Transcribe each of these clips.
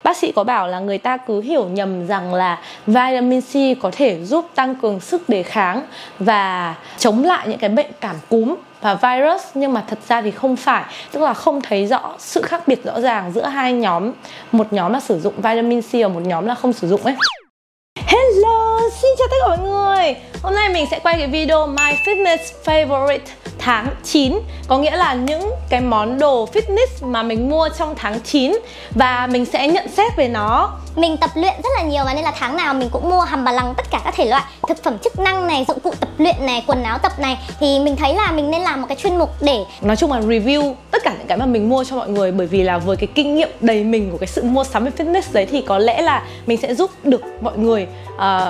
Bác sĩ có bảo là người ta cứ hiểu nhầm rằng là vitamin C có thể giúp tăng cường sức đề kháng và chống lại những cái bệnh cảm cúm và virus, nhưng mà thật ra thì không phải, tức là không thấy rõ sự khác biệt rõ ràng giữa hai nhóm, một nhóm là sử dụng vitamin C và một nhóm là không sử dụng ấy. Hello, xin chào tất cả mọi người. Hôm nay mình sẽ quay cái video My Fitness Favorite tháng 9, có nghĩa là những cái món đồ fitness mà mình mua trong tháng 9 và mình sẽ nhận xét về nó. Mình tập luyện rất là nhiều và nên là tháng nào mình cũng mua hầm bà lằng tất cả các thể loại thực phẩm chức năng này, dụng cụ tập luyện này, quần áo tập này. Thì mình thấy là mình nên làm một cái chuyên mục để nói chung là review tất cả những cái mà mình mua cho mọi người, bởi vì là với cái kinh nghiệm đầy mình của cái sự mua sắm về fitness đấy thì có lẽ là mình sẽ giúp được mọi người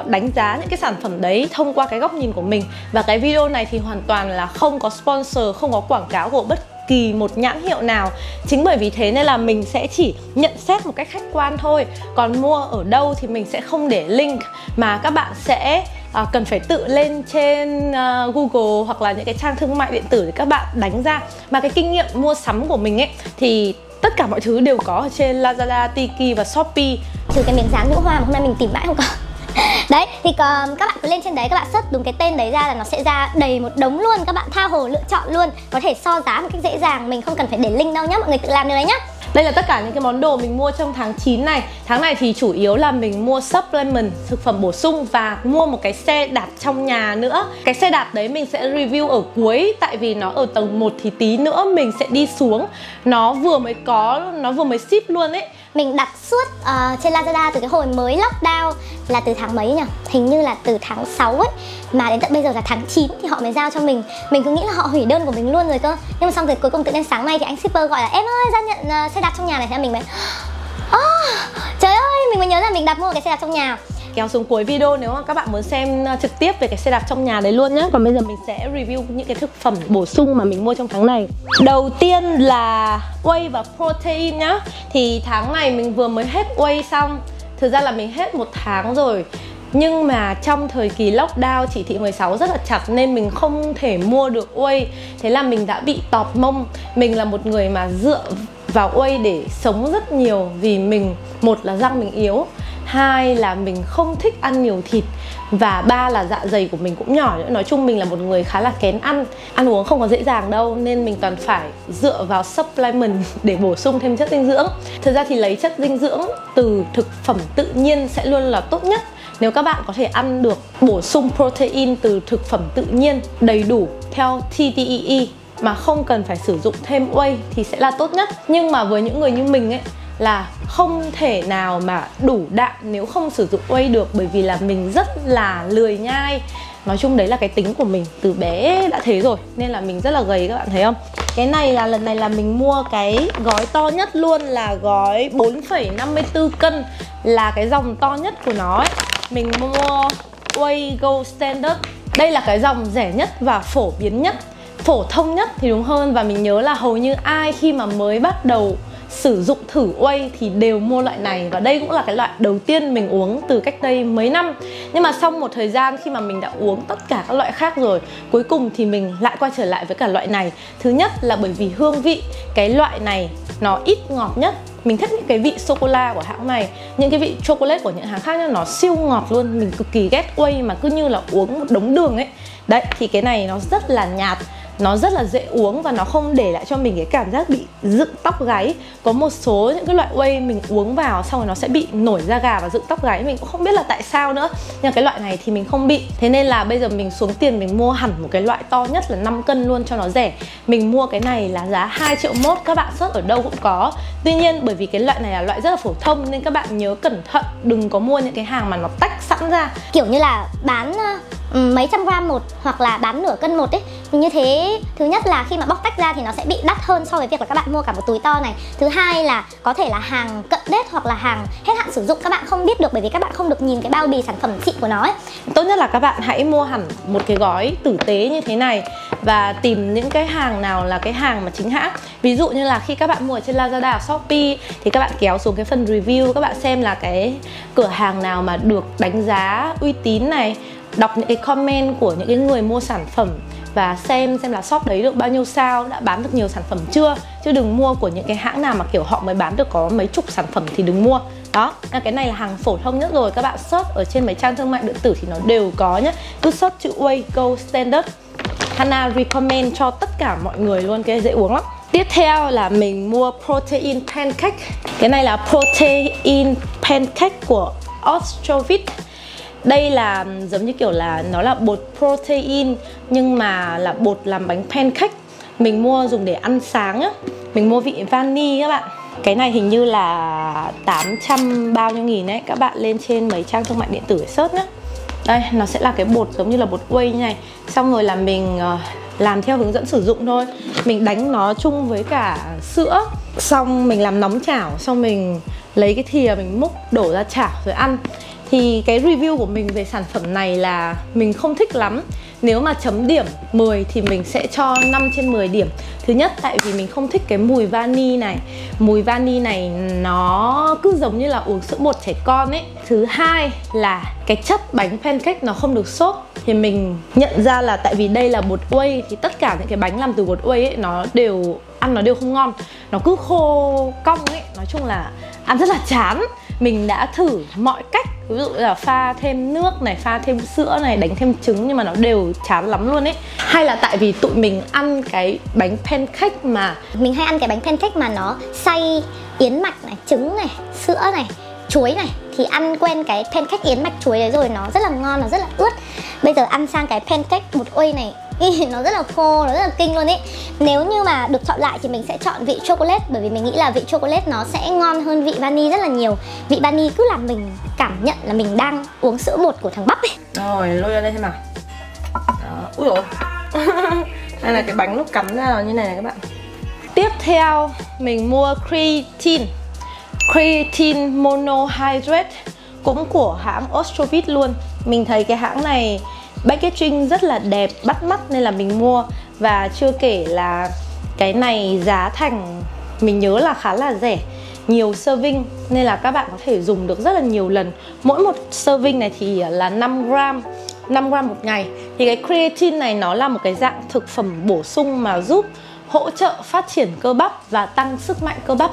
đánh giá những cái sản phẩm đấy thông qua cái góc nhìn của mình. Và cái video này thì hoàn toàn là không có sponsor, không có quảng cáo của bất kỳ một nhãn hiệu nào. Chính bởi vì thế nên là mình sẽ chỉ nhận xét một cách khách quan thôi. Còn mua ở đâu thì mình sẽ không để link, mà các bạn sẽ cần phải tự lên trên Google hoặc là những cái trang thương mại điện tử để các bạn đánh ra. Mà cái kinh nghiệm mua sắm của mình ấy thì tất cả mọi thứ đều có ở trên Lazada, Tiki và Shopee. Trừ cái miếng dán nhũ hoa mà hôm nay mình tìm mãi không có. Đấy, thì các bạn cứ lên trên đấy, các bạn search đúng cái tên đấy ra là nó sẽ ra đầy một đống luôn. Các bạn tha hồ lựa chọn luôn, có thể so giá một cách dễ dàng. Mình không cần phải để link đâu nhá, mọi người tự làm điều đấy nhá. Đây là tất cả những cái món đồ mình mua trong tháng 9 này. Tháng này thì chủ yếu là mình mua supplement, thực phẩm bổ sung, và mua một cái xe đạp trong nhà nữa. Cái xe đạp đấy mình sẽ review ở cuối, tại vì nó ở tầng 1 thì tí nữa mình sẽ đi xuống. Nó vừa mới ship luôn ấy. Mình đặt suốt trên Lazada từ cái hồi mới lockdown, là từ tháng mấy nhỉ? Hình như là từ tháng 6 ấy. Mà đến tận bây giờ là tháng 9 thì họ mới giao cho mình. Mình cứ nghĩ là họ hủy đơn của mình luôn rồi cơ. Nhưng mà xong rồi cuối cùng tự nhiên sáng nay thì anh shipper gọi là em ơi ra nhận xe đạp trong nhà này. Thế là mình mới trời ơi, mình mới nhớ là mình đặt mua cái xe đạp trong nhà. Kéo xuống cuối video nếu mà các bạn muốn xem trực tiếp về cái xe đạp trong nhà đấy luôn nhé. Còn bây giờ mình sẽ review những cái thực phẩm bổ sung mà mình mua trong tháng này. Đầu tiên là whey và protein nhá. Thì tháng này mình vừa mới hết whey xong. Thực ra là mình hết một tháng rồi, nhưng mà trong thời kỳ lockdown chỉ thị 16 rất là chặt nên mình không thể mua được whey. Thế là mình đã bị tọt mông. Mình là một người mà dựa vào whey để sống rất nhiều, vì mình, một là răng mình yếu, hai là mình không thích ăn nhiều thịt, và ba là dạ dày của mình cũng nhỏ nữa. Nói chung mình là một người khá là kén ăn uống không có dễ dàng đâu, nên mình toàn phải dựa vào supplement để bổ sung thêm chất dinh dưỡng. Thực ra thì lấy chất dinh dưỡng từ thực phẩm tự nhiên sẽ luôn là tốt nhất. Nếu các bạn có thể ăn được bổ sung protein từ thực phẩm tự nhiên đầy đủ theo TDEE mà không cần phải sử dụng thêm whey thì sẽ là tốt nhất. Nhưng mà với những người như mình ấy là không thể nào mà đủ đạm nếu không sử dụng whey được, bởi vì là mình rất là lười nhai. Nói chung đấy là cái tính của mình từ bé đã thế rồi, nên là mình rất là gầy, các bạn thấy không? Cái này là lần này là mình mua cái gói to nhất luôn, là gói 4,54 cân, là cái dòng to nhất của nó ấy. Mình mua Whey Gold Standard. Đây là cái dòng rẻ nhất và phổ biến nhất, phổ thông nhất thì đúng hơn. Và mình nhớ là hầu như ai khi mà mới bắt đầu sử dụng thử whey thì đều mua loại này. Và đây cũng là cái loại đầu tiên mình uống từ cách đây mấy năm. Nhưng mà sau một thời gian khi mà mình đã uống tất cả các loại khác rồi, cuối cùng thì mình lại quay trở lại với cả loại này. Thứ nhất là bởi vì hương vị cái loại này nó ít ngọt nhất. Mình thích những cái vị sô-cô-la của hãng này. Những cái vị chocolate của những hãng khác nó siêu ngọt luôn. Mình cực kỳ ghét whey mà cứ như là uống một đống đường ấy. Đấy, thì cái này nó rất là nhạt, nó rất là dễ uống và nó không để lại cho mình cái cảm giác bị dựng tóc gáy. Có một số những cái loại whey mình uống vào xong rồi nó sẽ bị nổi da gà và dựng tóc gáy, mình cũng không biết là tại sao nữa. Nhưng cái loại này thì mình không bị. Thế nên là bây giờ mình xuống tiền mình mua hẳn một cái loại to nhất là 5 cân luôn cho nó rẻ. Mình mua cái này là giá 2,1 triệu, các bạn search ở đâu cũng có. Tuy nhiên bởi vì cái loại này là loại rất là phổ thông nên các bạn nhớ cẩn thận, đừng có mua những cái hàng mà nó tách sẵn ra. Kiểu như là bán mấy trăm gram một hoặc là bán nửa cân một ấy. Thì như thế, thứ nhất là khi mà bóc tách ra thì nó sẽ bị đắt hơn so với việc là các bạn mua cả một túi to này. Thứ hai là có thể là hàng cận đét hoặc là hàng hết hạn sử dụng, các bạn không biết được bởi vì các bạn không được nhìn cái bao bì sản phẩm xịn của nó ấy. Tốt nhất là các bạn hãy mua hẳn một cái gói tử tế như thế này và tìm những cái hàng nào là cái hàng mà chính hãng. Ví dụ như là khi các bạn mua ở trên Lazada, Shopee thì các bạn kéo xuống cái phần review, các bạn xem là cái cửa hàng nào mà được đánh giá uy tín này, đọc những cái comment của những cái người mua sản phẩm và xem là shop đấy được bao nhiêu sao, đã bán được nhiều sản phẩm chưa. Chứ đừng mua của những cái hãng nào mà kiểu họ mới bán được có mấy chục sản phẩm thì đừng mua. Đó, cái này là hàng phổ thông nhất rồi. Các bạn search ở trên mấy trang thương mại điện tử thì nó đều có nhá. Cứ search chữ Whey Gold Standard. Hana recommend cho tất cả mọi người luôn, cái dễ uống lắm. Tiếp theo là mình mua protein pancake. Cái này là protein pancake của Ostrovit. Đây là giống như kiểu là nó là bột protein nhưng mà là bột làm bánh pancake. Mình mua dùng để ăn sáng á. Mình mua vị vani các bạn. Cái này hình như là 800 bao nhiêu nghìn đấy. Các bạn lên trên mấy trang thương mại điện tử để search nhé. Đây, nó sẽ là cái bột giống như là bột whey như này. Xong rồi là mình làm theo hướng dẫn sử dụng thôi. Mình đánh nó chung với cả sữa. Xong mình làm nóng chảo. Xong mình lấy cái thìa mình múc đổ ra chảo rồi ăn. Thì cái review của mình về sản phẩm này là mình không thích lắm. Nếu mà chấm điểm 10 thì mình sẽ cho 5 trên 10 điểm. Thứ nhất tại vì mình không thích cái mùi vani này. Mùi vani này nó cứ giống như là uống sữa bột trẻ con ấy. Thứ hai là cái chất bánh pancake nó không được xốp. Thì mình nhận ra là tại vì đây là bột whey thì tất cả những cái bánh làm từ bột whey ấy nó đều ăn nó đều không ngon. Nó cứ khô cong ấy. Nói chung là ăn rất là chán. Mình đã thử mọi cách, ví dụ là pha thêm nước này, pha thêm sữa này, đánh thêm trứng nhưng mà nó đều chán lắm luôn ấy. Hay là tại vì tụi mình ăn cái bánh pancake mà mình hay ăn cái bánh pancake mà nó xay yến mạch này, trứng này, sữa này, chuối này. Thì ăn quen cái pancake yến mạch chuối đấy rồi nó rất là ngon, nó rất là ướt. Bây giờ ăn sang cái pancake bột whey này nó rất là khô, nó rất là kinh luôn ấy. Nếu như mà được chọn lại thì mình sẽ chọn vị chocolate. Bởi vì mình nghĩ là vị chocolate nó sẽ ngon hơn vị vani rất là nhiều. Vị vani cứ làm mình cảm nhận là mình đang uống sữa bột của thằng Bắp ấy. Rồi, lôi ra đây xem nào. Đó, úi dồi đây là cái bánh lúc cắm ra là như này này các bạn. Tiếp theo mình mua creatine monohydrate, cũng của hãng Ostrovit luôn. Mình thấy cái hãng này packaging rất là đẹp, bắt mắt nên là mình mua. Và chưa kể là cái này giá thành mình nhớ là khá là rẻ, nhiều serving nên là các bạn có thể dùng được rất là nhiều lần. Mỗi một serving này thì là 5 gram một ngày. Thì cái creatine này nó là một cái dạng thực phẩm bổ sung mà giúp hỗ trợ phát triển cơ bắp và tăng sức mạnh cơ bắp,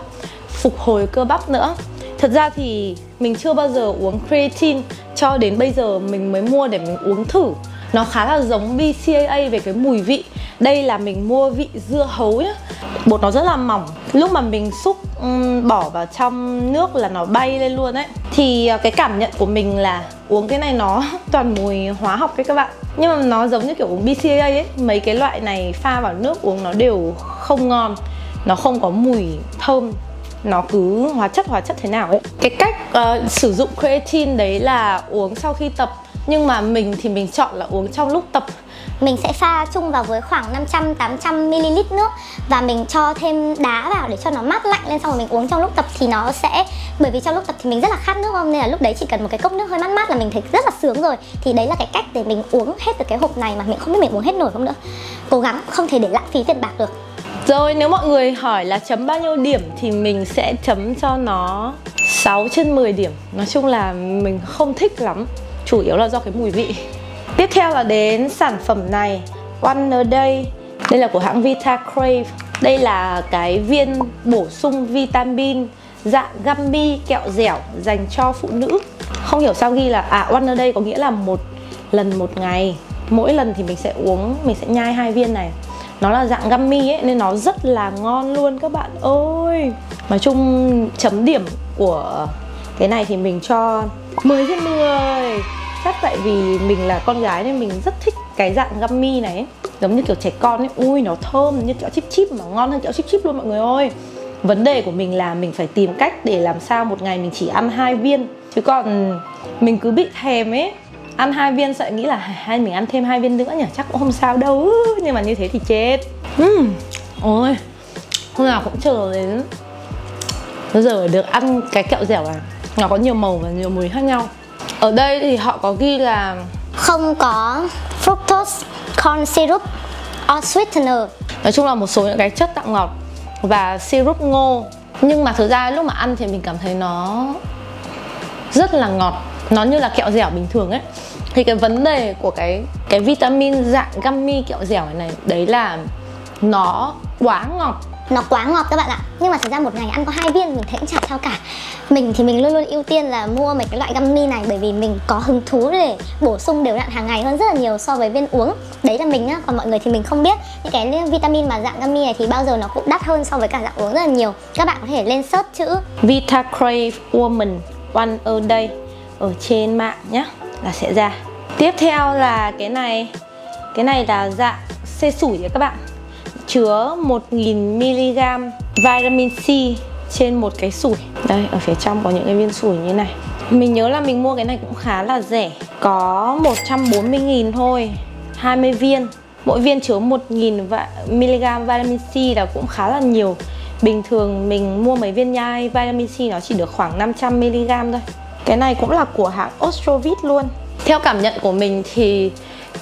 phục hồi cơ bắp nữa. Thật ra thì mình chưa bao giờ uống creatine, cho đến bây giờ mình mới mua để mình uống thử. Nó khá là giống BCAA về cái mùi vị. Đây là mình mua vị dưa hấu nhá. Bột nó rất là mỏng. Lúc mà mình xúc bỏ vào trong nước là nó bay lên luôn ấy. Thì cái cảm nhận của mình là uống cái này nó toàn mùi hóa học ấy các bạn. Nhưng mà nó giống như kiểu uống BCAA ấy. Mấy cái loại này pha vào nước uống nó đều không ngon. Nó không có mùi thơm, nó cứ hóa chất thế nào ấy. Cái cách sử dụng creatine đấy là uống sau khi tập. Nhưng mà mình thì mình chọn là uống trong lúc tập. Mình sẽ pha chung vào với khoảng 500-800ml nước. Và mình cho thêm đá vào để cho nó mát lạnh lên. Xong rồi mình uống trong lúc tập thì nó sẽ... Bởi vì trong lúc tập thì mình rất là khát nước không? Nên là lúc đấy chỉ cần một cái cốc nước hơi mát là mình thấy rất là sướng rồi. Thì đấy là cái cách để mình uống hết được cái hộp này mà mình không biết mình uống hết nổi không nữa. Cố gắng không thể để lãng phí tiền bạc được. Rồi nếu mọi người hỏi là chấm bao nhiêu điểm thì mình sẽ chấm cho nó 6 trên 10 điểm. Nói chung là mình không thích lắm, chủ yếu là do cái mùi vị. Tiếp theo là đến sản phẩm này, One A Day. Đây là của hãng Vitacrave. Đây là cái viên bổ sung vitamin dạng gummy kẹo dẻo dành cho phụ nữ. Không hiểu sao ghi là One A Day có nghĩa là một lần một ngày. Mỗi lần thì mình sẽ uống, mình sẽ nhai 2 viên này. Nó là dạng gummy ấy nên nó rất là ngon luôn các bạn ơi. Nói chung chấm điểm của cái này thì mình cho 10 trên 10. Chắc tại vì mình là con gái nên mình rất thích cái dạng gummy này ấy. Giống như kiểu trẻ con ấy. Ui nó thơm như kẹo chip chip mà ngon hơn kẹo chip chip luôn mọi người ơi. Vấn đề của mình là mình phải tìm cách để làm sao một ngày mình chỉ ăn 2 viên. Chứ còn mình cứ bị thèm ấy. Ăn 2 viên sợ nghĩ là hay mình ăn thêm 2 viên nữa nhỉ, chắc cũng không sao đâu. Nhưng mà như thế thì chết. Ôi, hôm nào cũng chờ đến bây giờ được ăn cái kẹo dẻo này. Nó có nhiều màu và nhiều mùi khác nhau. Ở đây thì họ có ghi là không có fructose, corn syrup or sweetener. nói chung là một số những cái chất tạo ngọt và syrup ngô. Nhưng mà thực ra lúc mà ăn thì mình cảm thấy nó rất là ngọt. Nó như là kẹo dẻo bình thường ấy. Thì cái vấn đề của cái vitamin dạng gummy kẹo dẻo này đấy là nó quá ngọt. nó quá ngọt các bạn ạ. Nhưng mà thực ra một ngày ăn có 2 viên mình thấy cũng chả sao cả. Mình thì mình luôn luôn ưu tiên là mua mấy cái loại gummy này, bởi vì mình có hứng thú để bổ sung đều đặn hàng ngày hơn rất là nhiều so với viên uống. Đấy là mình nhá, còn mọi người thì mình không biết. Những cái vitamin mà dạng gummy này thì bao giờ nó cũng đắt hơn so với cả dạng uống rất là nhiều. Các bạn có thể lên search chữ Vitacrave Woman One a Day ở trên mạng nhé là sẽ ra. Tiếp theo là cái này là dạng xê sủi các bạn, chứa 1000mg vitamin C trên một cái sủi. Đây, ở phía trong có những cái viên sủi như này. Mình nhớ là mình mua cái này cũng khá là rẻ, có 140.000 thôi, 20 viên. Mỗi viên chứa 1000mg vitamin C là cũng khá là nhiều. Bình thường mình mua mấy viên nhai vitamin C nó chỉ được khoảng 500mg thôi. Cái này cũng là của hãng Ostrovit luôn. Theo cảm nhận của mình thì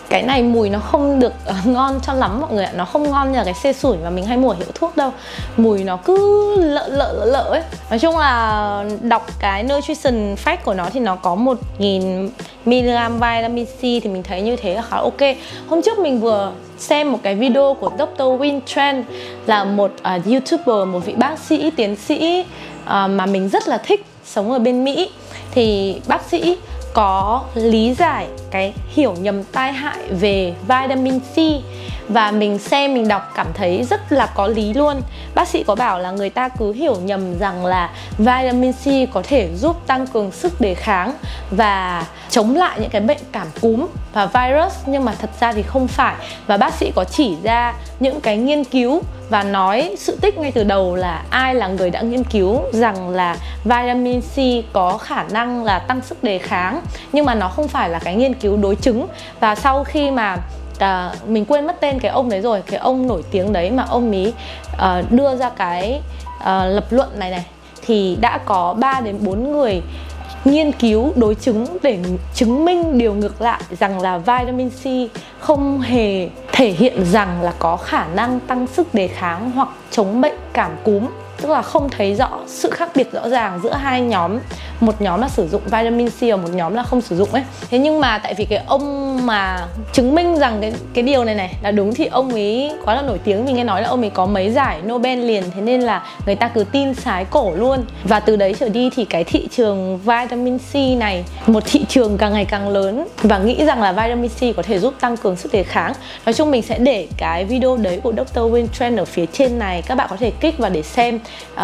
cái này mùi nó không được ngon cho lắm mọi người ạ. Nó không ngon như là cái xê sủi mà mình hay mua ở hiệu thuốc đâu. Mùi nó cứ lợ ấy. Nói chung là đọc cái nutrition fact của nó thì nó có 1000mg vitamin C thì mình thấy như thế là khá ok. Hôm trước mình vừa xem một cái video của Dr. Win Tran, là một YouTuber, một vị bác sĩ, tiến sĩ mà mình rất là thích, sống ở bên Mỹ. Thì bác sĩ có lý giải cái hiểu nhầm tai hại về vitamin C, và mình xem, mình đọc cảm thấy rất là có lý luôn. Bác sĩ có bảo là người ta cứ hiểu nhầm rằng là vitamin C có thể giúp tăng cường sức đề kháng và chống lại những cái bệnh cảm cúm và virus, nhưng mà thật ra thì không phải. Và bác sĩ có chỉ ra những cái nghiên cứu và nói sự tích ngay từ đầu là ai là người đã nghiên cứu rằng là vitamin C có khả năng là tăng sức đề kháng, nhưng mà nó không phải là cái nghiên cứu đối chứng. Và sau khi mà mình quên mất tên cái ông đấy rồi, cái ông nổi tiếng đấy mà ông ấy đưa ra cái lập luận này thì đã có 3 đến 4 người nghiên cứu đối chứng để chứng minh điều ngược lại, rằng là vitamin C không hề thể hiện rằng là có khả năng tăng sức đề kháng hoặc chống bệnh cảm cúm. Tức là không thấy rõ sự khác biệt rõ ràng giữa hai nhóm. Một nhóm là sử dụng vitamin C và một nhóm là không sử dụng ấy. Thế nhưng mà tại vì cái ông mà chứng minh rằng cái điều này là đúng thì ông ấy quá là nổi tiếng. Mình nghe nói là ông ấy có mấy giải Nobel liền, thế nên là người ta cứ tin sái cổ luôn. Và từ đấy trở đi thì cái thị trường vitamin C này, một thị trường càng ngày càng lớn, và nghĩ rằng là vitamin C có thể giúp tăng cường sức đề kháng. Nói chung mình sẽ để cái video đấy của Dr. Win Tran ở phía trên này, các bạn có thể kích vào để xem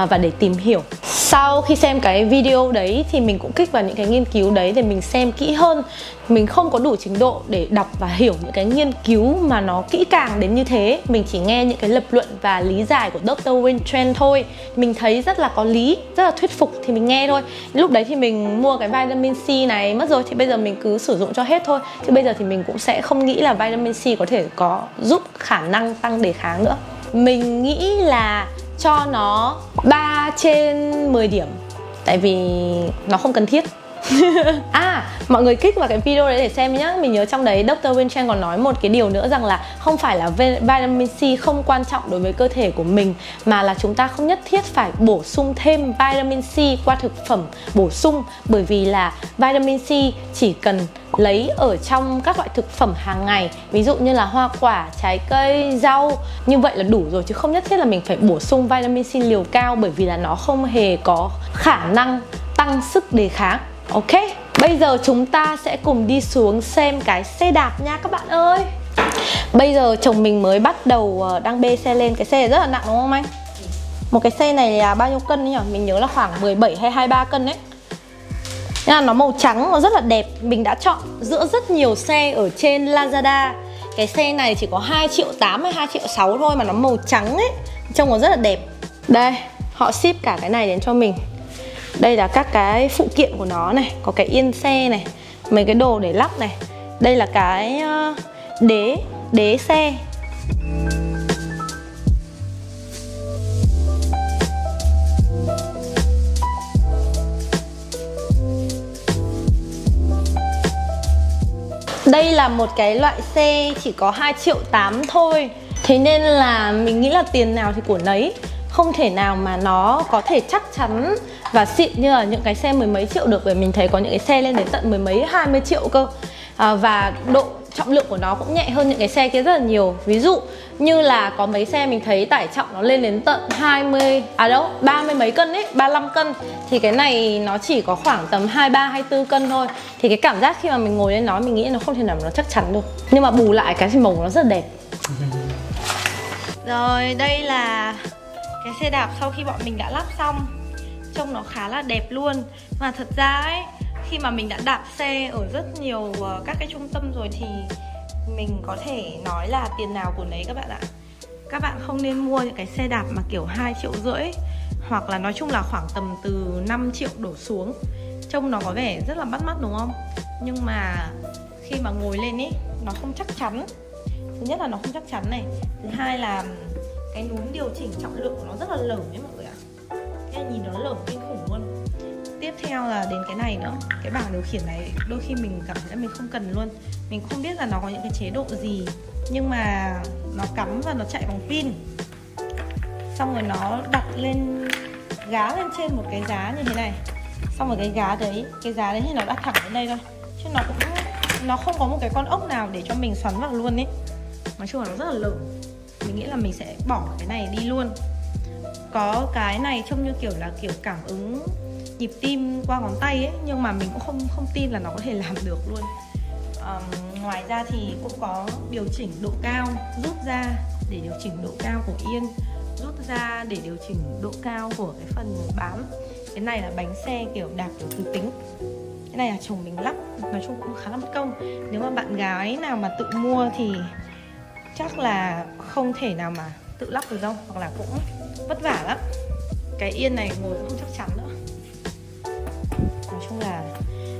và để tìm hiểu. Sau khi xem cái video đấy thì mình cũng kích vào những cái nghiên cứu đấy để mình xem kỹ hơn. Mình không có đủ trình độ để đọc và hiểu những cái nghiên cứu mà nó kỹ càng đến như thế. Mình chỉ nghe những cái lập luận và lý giải của Dr. Win Tran thôi. Mình thấy rất là có lý, rất là thuyết phục thì mình nghe thôi. Lúc đấy thì mình mua cái vitamin C này mất rồi, thì bây giờ mình cứ sử dụng cho hết thôi. Chứ bây giờ thì mình cũng sẽ không nghĩ là vitamin C có thể có giúp khả năng tăng đề kháng nữa. Mình nghĩ là cho nó 3 trên 10 điểm, tại vì nó không cần thiết. Mọi người kích vào cái video đấy để xem nhá. Mình nhớ trong đấy Dr. Win Tran còn nói một cái điều nữa, rằng là không phải là vitamin C không quan trọng đối với cơ thể của mình, mà là chúng ta không nhất thiết phải bổ sung thêm vitamin C qua thực phẩm bổ sung. Bởi vì là vitamin C chỉ cần lấy ở trong các loại thực phẩm hàng ngày, ví dụ như là hoa quả, trái cây, rau, như vậy là đủ rồi, chứ không nhất thiết là mình phải bổ sung vitamin C liều cao, bởi vì là nó không hề có khả năng tăng sức đề kháng. Ok, bây giờ chúng ta sẽ cùng đi xuống xem cái xe đạp nha các bạn ơi. Bây giờ chồng mình mới bắt đầu đang bê xe lên. Cái xe này rất là nặng đúng không anh? Một cái xe này là bao nhiêu cân nhỉ? Mình nhớ là khoảng 17 hay 23 cân đấy. Nên là nó màu trắng, nó rất là đẹp. Mình đã chọn giữa rất nhiều xe ở trên Lazada. Cái xe này chỉ có 2,8 triệu hay 2,6 triệu thôi, mà nó màu trắng ấy, trông nó rất là đẹp. Đây, họ ship cả cái này đến cho mình. Đây là các cái phụ kiện của nó này, có cái yên xe này, mấy cái đồ để lắp này. Đây là cái đế xe. Đây là một cái loại xe chỉ có 2,8 triệu thôi. Thế nên là mình nghĩ là tiền nào thì của nấy. Không thể nào mà nó có thể chắc chắn và xịn như là những cái xe mười mấy triệu được. Bởi mình thấy có những cái xe lên đến tận mười mấy 20 triệu cơ. và độ trọng lượng của nó cũng nhẹ hơn những cái xe kia rất là nhiều. Ví dụ như là có mấy xe mình thấy tải trọng nó lên đến tận 30 mấy cân ấy, 35 cân. Thì cái này nó chỉ có khoảng tầm 23, 24 cân thôi. Thì cái cảm giác khi mà mình ngồi lên nó, mình nghĩ nó không thể nào nó chắc chắn được. Nhưng mà bù lại cái màu nó rất là đẹp. Rồi, đây là cái xe đạp sau khi bọn mình đã lắp xong. Trông nó khá là đẹp luôn. Mà thật ra ấy, khi mà mình đã đạp xe ở rất nhiều các cái trung tâm rồi thì mình có thể nói là tiền nào của nấy các bạn ạ. Các bạn không nên mua những cái xe đạp mà kiểu 2,5 triệu, hoặc là nói chung là khoảng tầm từ 5 triệu đổ xuống. Trông nó có vẻ rất là bắt mắt đúng không? Nhưng mà khi mà ngồi lên ấy, nó không chắc chắn. Thứ nhất là nó không chắc chắn này. Thứ hai là cái núm điều chỉnh trọng lượng của nó rất là lởm ấy mọi người ạ. Cái nhìn nó lởm kinh khủng luôn. Tiếp theo là đến cái này nữa. Cái bảng điều khiển này đôi khi mình cảm thấy là mình không cần luôn. Mình không biết là nó có những cái chế độ gì, nhưng mà nó cắm và nó chạy bằng pin. Xong rồi nó đặt lên, gá lên trên một cái giá như thế này. Xong rồi cái giá đấy thì nó đặt thẳng đến đây thôi. Chứ nó không có một cái con ốc nào để cho mình xoắn vào luôn ấy. Nói chung là nó rất là lởm. Mình nghĩ là mình sẽ bỏ cái này đi luôn. Có cái này trông như kiểu là kiểu cảm ứng nhịp tim qua ngón tay ấy, nhưng mà mình cũng không tin là nó có thể làm được luôn. Ngoài ra thì cũng có điều chỉnh độ cao, rút ra để điều chỉnh độ cao của yên, rút ra để điều chỉnh độ cao của cái phần bám. Cái này là bánh xe kiểu đạp kiểu tứ tính. Cái này là chồng mình lắp, nói chung cũng khá là mất công. Nếu mà bạn gái nào mà tự mua thì chắc là không thể nào mà tự lắp được đâu, hoặc là cũng vất vả lắm. Cái yên này ngồi cũng không chắc chắn nữa. Nói chung là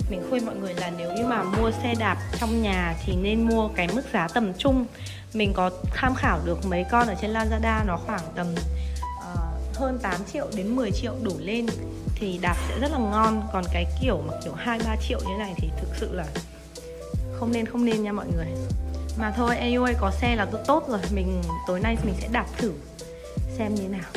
mình khuyên mọi người là nếu như mà mua xe đạp trong nhà thì nên mua cái mức giá tầm trung. Mình có tham khảo được mấy con ở trên Lazada, nó khoảng tầm hơn 8 triệu đến 10 triệu đổ lên thì đạp sẽ rất là ngon. Còn cái kiểu mà kiểu 2-3 triệu như thế này thì thực sự là không nên nha mọi người. Mà thôi, anyway có xe là tốt rồi. Tối nay mình sẽ đạp thử xem như thế nào.